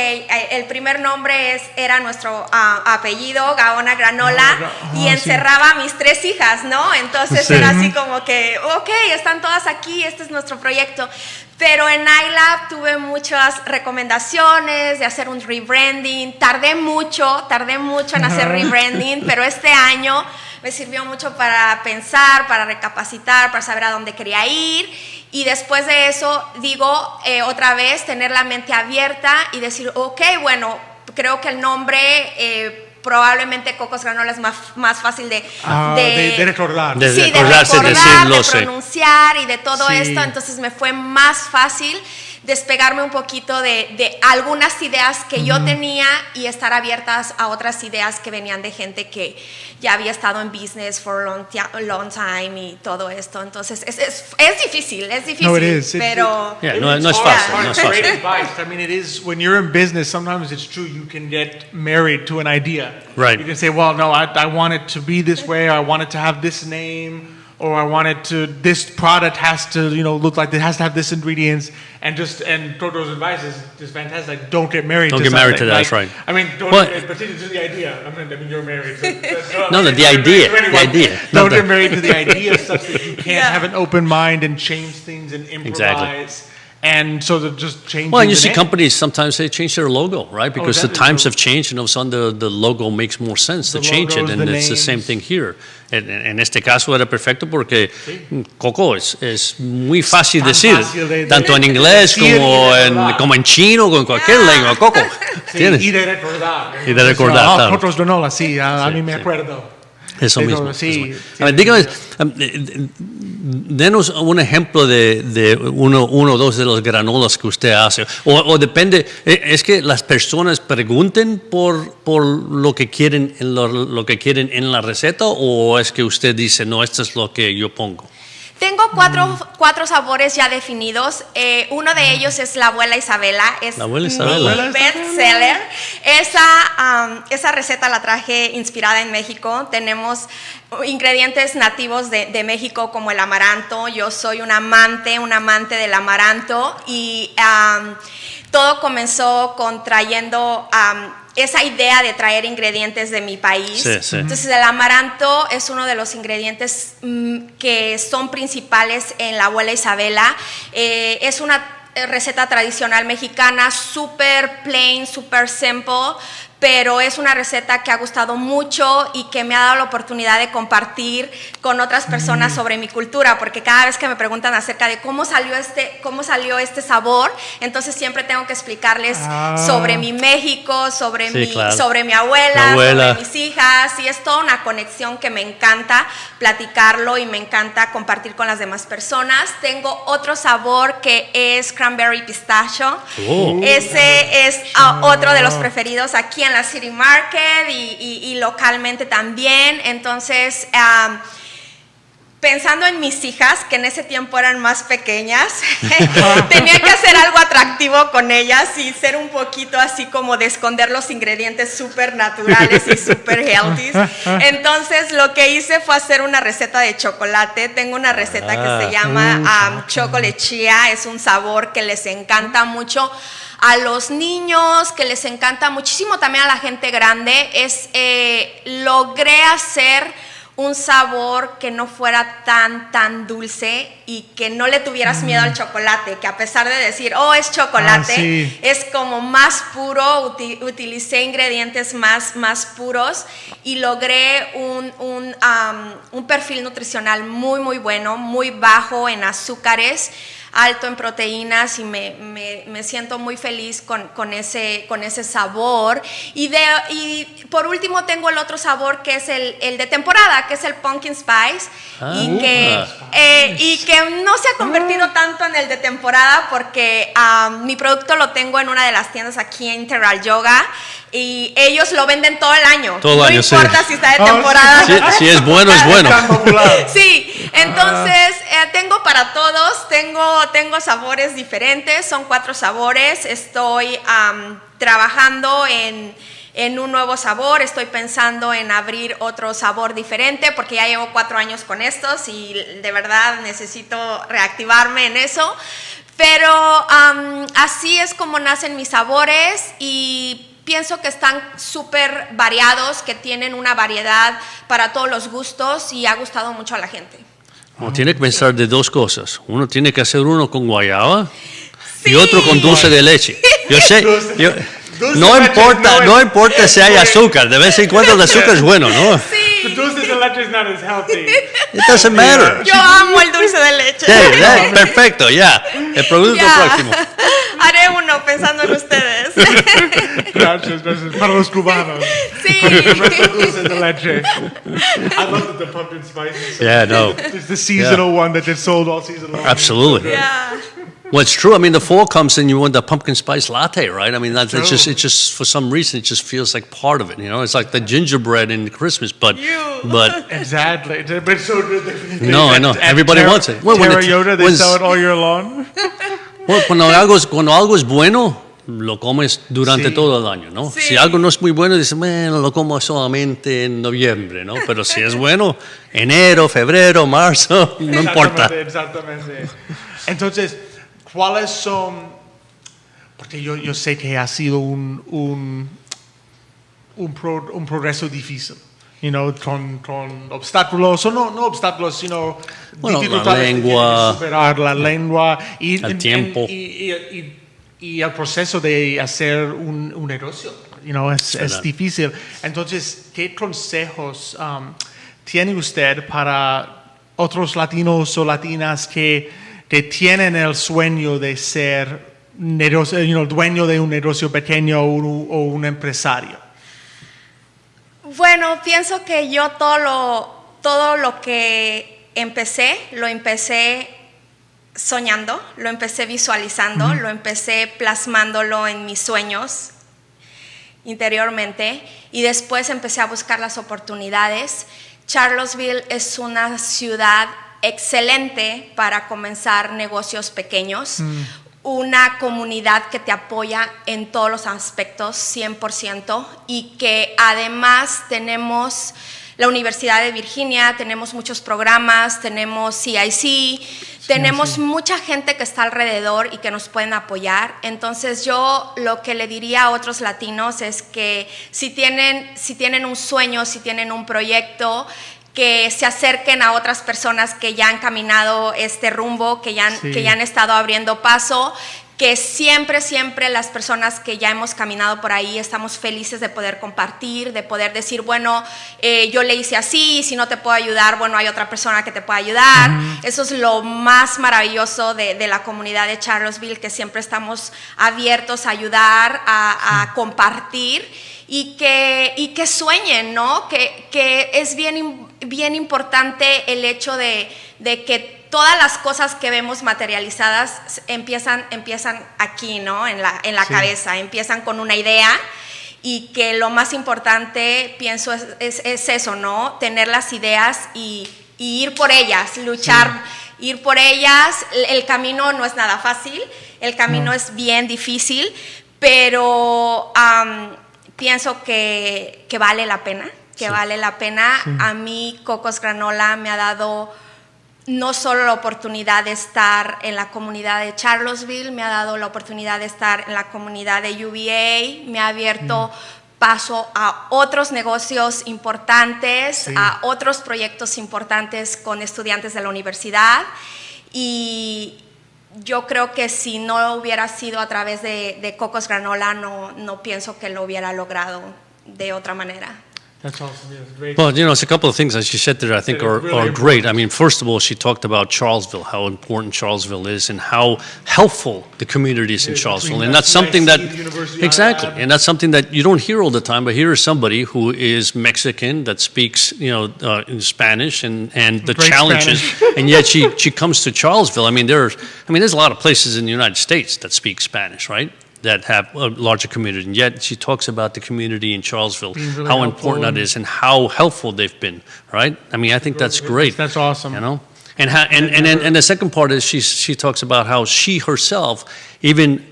el primer nombre era nuestro apellido, Gaona Granola, y encerraba a mis 3 hijas, ¿no? Entonces era así como que, ok, están todas aquí, este es nuestro proyecto. Pero en iLab tuve muchas recomendaciones de hacer un rebranding. Tardé mucho en hacer rebranding, pero este año me sirvió mucho para pensar, para recapacitar, para saber a dónde quería ir. Y después de eso, digo, otra vez, tener la mente abierta y decir, ok, bueno, creo que el nombre... probablemente Cocos Granola es más fácil de recordar. De pronunciar y de todo esto. Entonces me fue más fácil despegarme un poquito de algunas ideas que yo tenía y estar abiertas a otras ideas que venían de gente que ya había estado en business for a long time y todo esto. Entonces es difícil, No, it is. Pero no es fácil. Great advice. I mean, it is, when you're in business, sometimes it's true, you can get married to an idea. Right. You can say, well, no, I want it to be this way, I want it to have this name, or I want it to, this product has to, look like it has to have this ingredients, and Totoro's advice is just fantastic. Like, don't get married. Don't to get married to something. that. That's right. I mean, but to the idea. I mean, you're married. So the idea. The idea. Don't get married to the idea such that you can't have an open mind and change things and improvise. Exactly. And so they're just changing. Well, and you see companies sometimes they change their logo, right? Because the times so. have changed, and all of a sudden the logo makes more sense to change it, and it's the same thing here. En este caso era perfecto porque Coco es muy fácil decir, tanto en inglés como en chino, con cualquier lengua, Coco. Sí, y de recordar. Y de recordar. Coco's granola, sí, a mí me acuerdo. Eso mismo. Sí. A ver, dígame, denos un ejemplo de uno o dos de los granolas que usted hace. O depende, es que las personas pregunten por lo que quieren lo que quieren en la receta, o es que usted dice, no, esto es lo que yo pongo. Tengo cuatro sabores ya definidos. Uno de ellos es la abuela Isabela. Es la abuela Isabela. Mi bestseller. Esa receta la traje inspirada en México. Tenemos ingredientes nativos de México como el amaranto. Yo soy un amante del amaranto. Y todo comenzó con trayendo esa idea de traer ingredientes de mi país. Sí. Entonces el amaranto es uno de los ingredientes que son principales en la abuela Isabela. Es una receta tradicional mexicana, súper plain, súper simple, pero es una receta que ha gustado mucho y que me ha dado la oportunidad de compartir con otras personas sobre mi cultura, porque cada vez que me preguntan acerca de cómo salió este sabor, entonces siempre tengo que explicarles sobre mi México, sobre mi abuela, sobre mis hijas, y es toda una conexión que me encanta platicarlo y me encanta compartir con las demás personas. Tengo otro sabor que es cranberry pistachio. Ese es otro de los preferidos aquí en la City Market y localmente también. Entonces, pensando en mis hijas, que en ese tiempo eran más pequeñas, tenía que hacer algo atractivo con ellas y ser un poquito así como de esconder los ingredientes súper naturales y súper healthy. Entonces, lo que hice fue hacer una receta de chocolate. Tengo una receta que se llama chocolate chia. Es un sabor que les encanta mucho a los niños, que les encanta muchísimo también a la gente grande. Logré hacer un sabor que no fuera tan dulce y que no le tuvieras miedo al chocolate, que a pesar de decir, es chocolate, es como más puro. Utilicé ingredientes más puros y logré un perfil nutricional muy bueno, muy bajo en azúcares, alto en proteínas, y me siento muy feliz con ese sabor. Y por último tengo el otro sabor que es el de temporada, que es el pumpkin spice, y que no se ha convertido tanto en el de temporada porque mi producto lo tengo en una de las tiendas aquí en Integral Yoga, y ellos lo venden todo el año. No importa si está de temporada. Si es bueno, es bueno. Sí, entonces tengo para todos, tengo sabores diferentes, son 4 sabores. Estoy trabajando en un nuevo sabor, estoy pensando en abrir otro sabor diferente porque ya llevo 4 años con estos y de verdad necesito reactivarme en eso. Pero así es como nacen mis sabores, y pienso que están súper variados, que tienen una variedad para todos los gustos, y ha gustado mucho a la gente. Tiene que pensar de 2 cosas. Uno tiene que hacer uno con guayaba y otro con dulce de leche. Yo sé, no importa si hay azúcar, de vez en cuando el azúcar es bueno, ¿no? Sí. The dulce de leche is not as healthy. It doesn't matter. Yo amo el dulce de leche. Perfecto, ya. El producto próximo. Haré uno pensando en ustedes. Gracias, para los cubanos. Sí. Dulce de leche. I love the pumpkin spice. Yeah, no. It's the seasonal one that gets sold all season long. Absolutely. Yeah. Well, it's true. I mean, the fall comes and you want the pumpkin spice latte, right? I mean, it just for some reason, it just feels like part of it. You know, it's like the gingerbread in Christmas, but exactly. But so good. No, I know. Everybody wants it. Well, they sell it all year long. Well, cuando algo es bueno, lo comes durante Sí. todo el año, ¿no? Sí. Si algo no es muy bueno, dices, bueno, lo como solamente en noviembre, ¿no? Pero si es bueno, enero, febrero, marzo, no importa. Exactamente. Entonces, ¿cuáles son? Porque yo sé que ha sido un progreso difícil. Con obstáculos, o no obstáculos, sino Bueno, dificultades la que lengua, tienen que superar, la lengua y el tiempo. Y el proceso de hacer un negocio. Es difícil. Entonces, ¿qué consejos tiene usted para otros latinos o latinas que tienen el sueño de ser dueño de un negocio pequeño o un empresario? Bueno, pienso que yo todo lo que lo empecé soñando, lo empecé visualizando, lo empecé plasmándolo en mis sueños interiormente y después empecé a buscar las oportunidades. Charlottesville es una ciudad excelente para comenzar negocios pequeños. Una comunidad que te apoya en todos los aspectos 100% y que además tenemos la Universidad de Virginia, tenemos muchos programas, tenemos CIC, tenemos mucha gente que está alrededor y que nos pueden apoyar. Entonces yo lo que le diría a otros latinos es que si tienen un sueño, si tienen un proyecto, que se acerquen a otras personas que ya han caminado este rumbo, que ya han estado abriendo paso, que siempre las personas que ya hemos caminado por ahí estamos felices de poder compartir, de poder decir, bueno, yo le hice así, si no te puedo ayudar, bueno, hay otra persona que te puede ayudar. Eso es lo más maravilloso de la comunidad de Charlottesville, que siempre estamos abiertos a ayudar, a compartir. Y que sueñen, ¿no? Que es bien importante el hecho de que todas las cosas que vemos materializadas empiezan aquí, ¿no? En la cabeza, empiezan con una idea y que lo más importante, pienso, es eso, ¿no? Tener las ideas y ir por ellas, luchar, ir por ellas. El camino no es nada fácil, el camino es bien difícil, pero pienso que vale la pena, vale la pena. A mí Cocos Granola me ha dado no solo la oportunidad de estar en la comunidad de Charlottesville, me ha dado la oportunidad de estar en la comunidad de UVA, me ha abierto paso a otros negocios importantes, a otros proyectos importantes con estudiantes de la universidad, y yo creo que si no hubiera sido a través de Cocos Granola, no pienso que lo hubiera logrado de otra manera. That's awesome. Yeah, great. Well, it's a couple of things that she said there I think are great. I mean, first of all, she talked about Charlottesville, how important Charlottesville is, and how helpful the community is in Charlottesville. And that's something that, exactly, and that's something that you don't hear all the time, but here is somebody who is Mexican that speaks, in Spanish and the Great challenges, Spanish. and yet she comes to Charlottesville. I mean, there's a lot of places in the United States that speak Spanish, right? That have a larger community, and yet she talks about the community in Charlottesville, really how helpful important that is, and how helpful they've been. Right? I mean, I think that's great. That's awesome. And how, and the second part is she talks about how she herself, even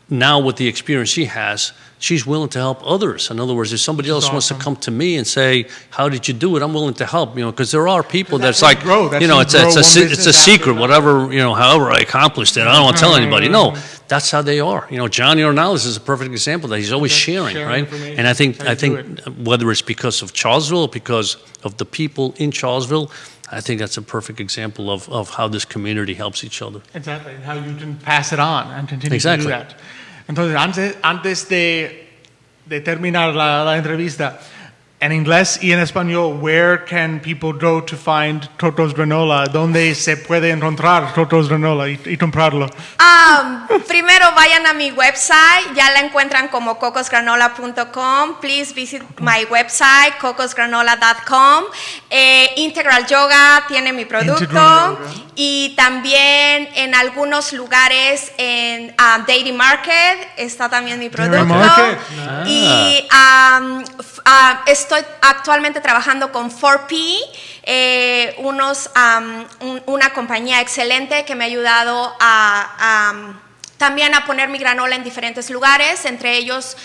now with the experience she has, she's willing to help others. In other words, if somebody else wants to come to me and say, "How did you do it?" I'm willing to help. Because there are people that's like, it's a secret. Whatever, however I accomplished it, I don't want to tell anybody. No, that's how they are. Johnny Ornales is a perfect example that he's always sharing, right? And I think whether it's because of Charlottesville or because of the people in Charlottesville, I think that's a perfect example of how this community helps each other. Exactly, how you can pass it on and continue Exactly. to do that. Entonces, antes de terminar la entrevista, en inglés y en español, where can people go to find Totoro's Granola? ¿Dónde se puede encontrar Totoro's Granola y comprarlo? Primero vayan a mi website, ya la encuentran como cocosgranola.com. Please visit my website, cocosgranola.com. Integral Yoga tiene mi producto, y también en algunos lugares en Dairy Market está también mi producto. Market. Y estoy actualmente trabajando con 4P, una compañía excelente que me ha ayudado a también a poner mi granola en diferentes lugares, entre ellos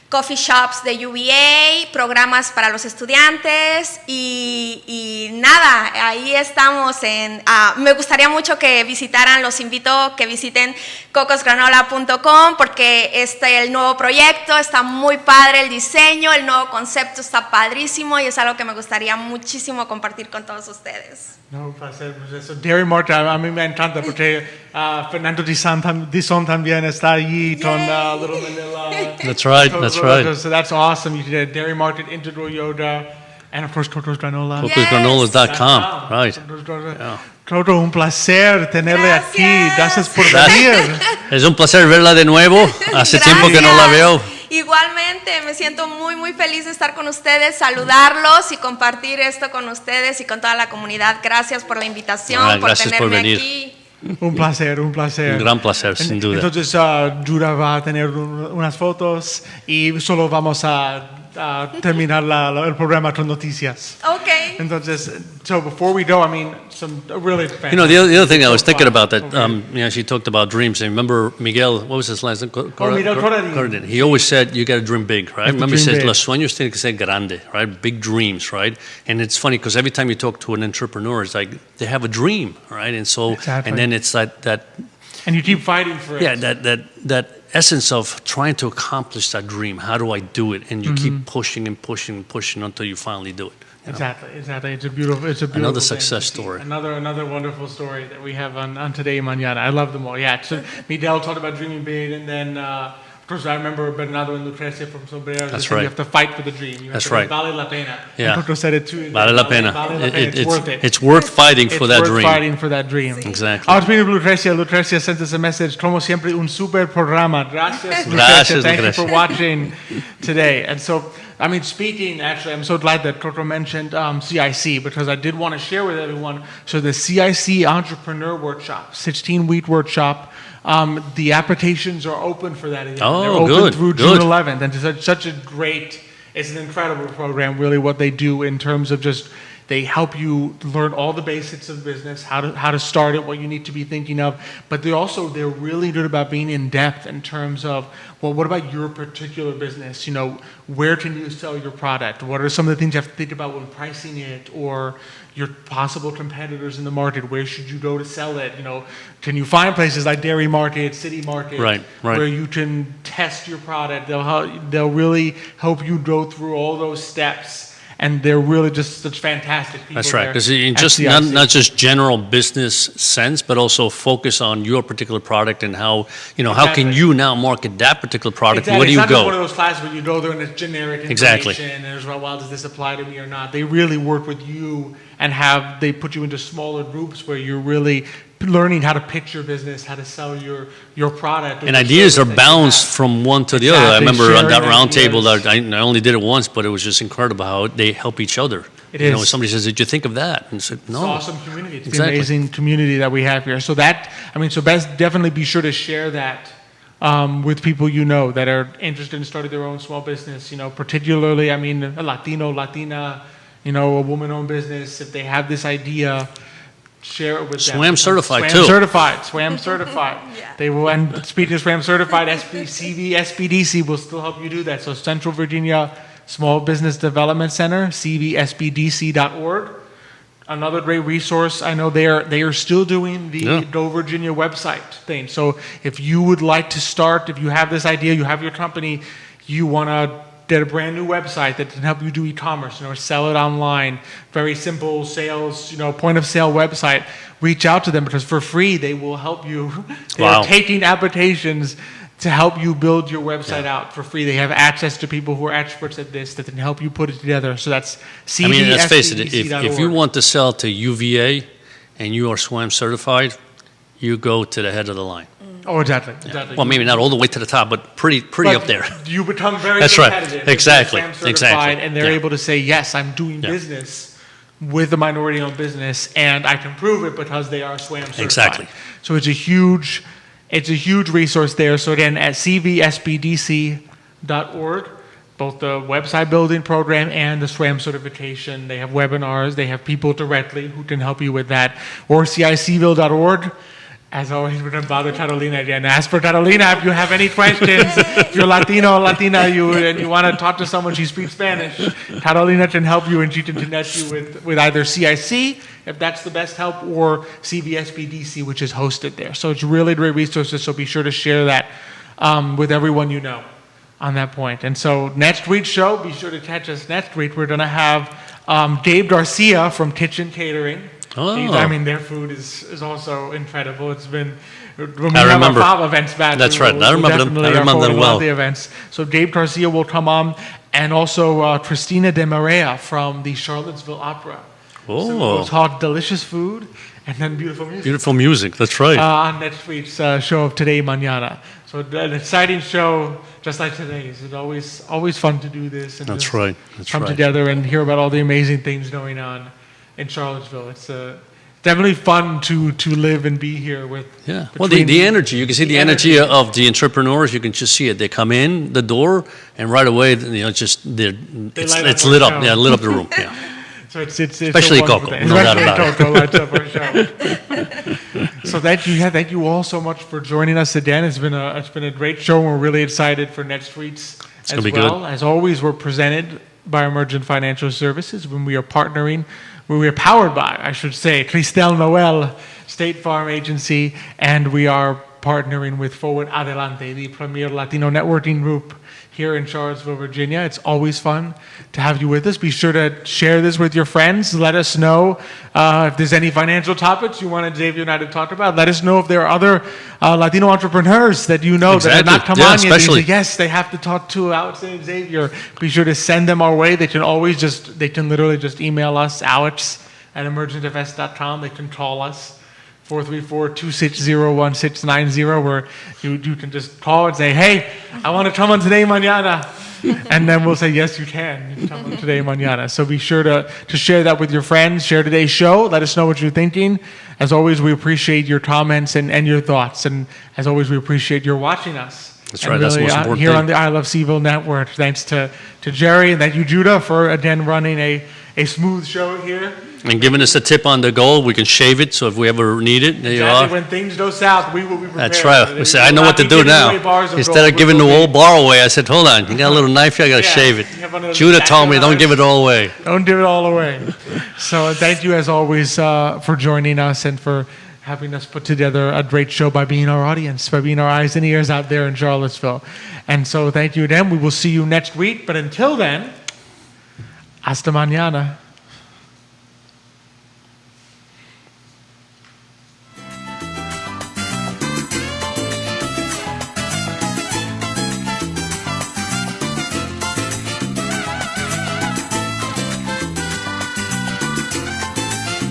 coffee shops de UVA, programas para los estudiantes y nada, ahí estamos me gustaría mucho que visitaran, los invito a que visiten cocosgranola.com porque el nuevo proyecto está muy padre, el diseño, el nuevo concepto está padrísimo y es algo que me gustaría muchísimo compartir con todos ustedes. No, placer. Eso, Dairy Mart, a mí me encanta porque Fernando Dizon también está allí con Little Manila. That's right, that's right. So that's awesome. You did Dairy Market, Integral Yoga, and of course Toto's Granola. Cocosgranolas.com, right. Yeah. Toto, un placer tenerle aquí. Gracias por venir. Es un placer verla de nuevo. Hace tiempo que no la veo. Igualmente, me siento muy, muy feliz de estar con ustedes, saludarlos y compartir esto con ustedes y con toda la comunidad. Gracias por la invitación, por tenerme aquí. Un placer, un placer. Un gran placer, sin duda. Entonces, Judah va a tener unas fotos y solo vamos a terminar el programa con noticias. Okay. Entonces, so before we go, I mean, some really fantastic. You know, the other thing I was thinking about that, she talked about dreams. And remember Miguel, what was his last name? Miguel Corradin. He always said, you got to dream big, right? Remember he says, big. los sueños tienen que ser grande, right? Big dreams, right? And it's funny because every time you talk to an entrepreneur, it's like they have a dream, right? And so, exactly. And then it's that and you keep fighting for it. Yeah, that essence of trying to accomplish that dream. How do I do it? And you keep pushing and pushing and pushing until you finally do it. Exactly. It's a beautiful another success story. Another wonderful story that we have on Today Mañana. I love them all. Yeah. So Miguel talked about dreaming big, and then of course I remember Bernardo and Lucrecia from Sombreros. That's right. right. You have to fight for the dream. That's right. Vale la pena. Yeah. And Toto said it too. Vale la pena. It's worth it. It's worth fighting for that dream. It's worth fighting for that dream. Exactly. I was speaking to Lucrecia. Lucrecia sent us a message. Como siempre, un super programa. Gracias, Lucrecia. Gracias, Thank Lucrecia. you for watching today. And so, I mean, speaking, actually, I'm so glad that Toto mentioned CIC because I did want to share with everyone. So the CIC Entrepreneur Workshop, 16-week workshop, the applications are open for that. They're open through June 11th. And it's such a great, it's an incredible program, really, what they do in terms of just, they help you learn all the basics of business, how to start it, what you need to be thinking of. But they're really good about being in depth in terms of, well, what about your particular business? You know, where can you sell your product? What are some of the things you have to think about when pricing it, or your possible competitors in the market? Where should you go to sell it? You know, can you find places like Dairy Market, City Market, right. where you can test your product? They'll really help you go through all those steps. And they're really just such fantastic people. That's right. Because just not just general business sense, but also focus on your particular product and how how can you now market that particular product? Exactly. Where do you go? It's not just one of those classes where you go there and it's generic information and there's well, does this apply to me or not? They really work with you and they put you into smaller groups where you're really learning how to pitch your business, how to sell your product. And ideas are bounced from one to the other. I remember on that round table that I only did it once, but it was just incredible how they help each other. It is. Somebody says, "Did you think of that?" And I said, "No." It's an awesome community. It's an amazing community that we have here. So definitely be sure to share that with people that are interested in starting their own small business. Particularly, a Latino, Latina, a woman-owned business. If they have this idea, share it with them. SWAM certified SWAM too. SWAM certified. Yeah. They will, and speaking of SWAM certified, CV, SBDC will still help you do that. So Central Virginia Small Business Development Center, cvsbdc.org. Another great resource. I know they are still doing the Go Virginia website thing. So if you would like to start, if you have this idea, you have your company, you want to get a brand new website that can help you do e-commerce, sell it online, very simple sales, point of sale website, reach out to them because for free they will help you. They're taking applications to help you build your website out for free. They have access to people who are experts at this that can help you put it together. So that's CVSBDC.org. Let's face it, if you want to sell to UVA and you are SWAM certified, you go to the head of the line. Oh, exactly. Well, maybe not all the way to the top, but pretty up there. You become very That's competitive. Right. Exactly. And they're able to say, yes, I'm doing business with a minority-owned business, and I can prove it because they are SWAM certified. Exactly. So it's a huge resource there. So again, at cvsbdc.org, both the website building program and the SWAM certification, they have webinars, they have people directly who can help you with that, or cicville.org. As always, we're going to bother Carolina again. Ask for Carolina if you have any questions. If you're Latino or Latina and you want to talk to someone, she speaks Spanish. Carolina can help you, and she can connect you with either CIC, if that's the best help, or CVSPDC, which is hosted there. So it's really great resources, so be sure to share that with everyone you know on that point. And so next week's show, be sure to catch us next week. We're going to have Dave Garcia from Kitchen Catering. Oh. I mean, their food is also incredible. It's been, when we I have remember. our FAV events back. That's right. I remember them. I remember them well. The events. So Dave Garcia will come on, and also Christina De Maria from the Charlottesville Opera. Oh. So we'll talk delicious food and then beautiful music. Beautiful music. That's right. On next week's show of Today Mañana. So an exciting show, just like today's. It's always fun to do this. And That's right. That's come right. together and hear about all the amazing things going on in Charlottesville. It's definitely fun to live and be here with. Yeah. Well, the energy, you can see the energy of the entrepreneurs. You can just see it. They come in the door, and right away, it's lit up. Yeah, lit up the room. Yeah. So it's Especially Coco, no doubt about it. Coco lights up our show. So thank you all so much for joining us again. It's been a great show, and we're really excited for next week's as gonna be well. good. As always, we're presented by Emergent Financial Services when we are partnering. We are powered by, I should say, Cristel Noel State Farm Agency, and we are partnering with Forward Adelante, the premier Latino networking group here in Charlottesville, Virginia. It's always fun to have you with us. Be sure to share this with your friends. Let us know if there's any financial topics you wanted Xavier and I to talk about. Let us know if there are other Latino entrepreneurs that you know that have not come on yet. Say, yes, they have to talk to Alex and Xavier. Be sure to send them our way. They can literally just email us, alex@emergentfs.com. They can call us. 434-260-1690, where you can just call and say, hey, I want to come on Today Mañana. And then we'll say, yes, you can. You can come on Today Mañana. So be sure to share that with your friends. Share today's show. Let us know what you're thinking. As always, we appreciate your comments and your thoughts. And as always, we appreciate your watching us. That's right. That's the most important here thing. on the I Love Seville Network. Thanks to Jerry, and thank you, Judah, for, again, running a smooth show here. And giving us a tip on the goal, we can shave it, so if we ever need it, there you are. When things go south, we will be prepared. That's right. We say, I know what to do now. Instead of giving the whole bar away, I said, hold on, you got a little knife here, I got to shave it. Judah told me, don't give it all away. Don't give it all away. So thank you, as always, for joining us and for having us put together a great show by being our audience, by being our eyes and ears out there in Charlottesville. And so thank you again. We will see you next week. But until then, hasta mañana.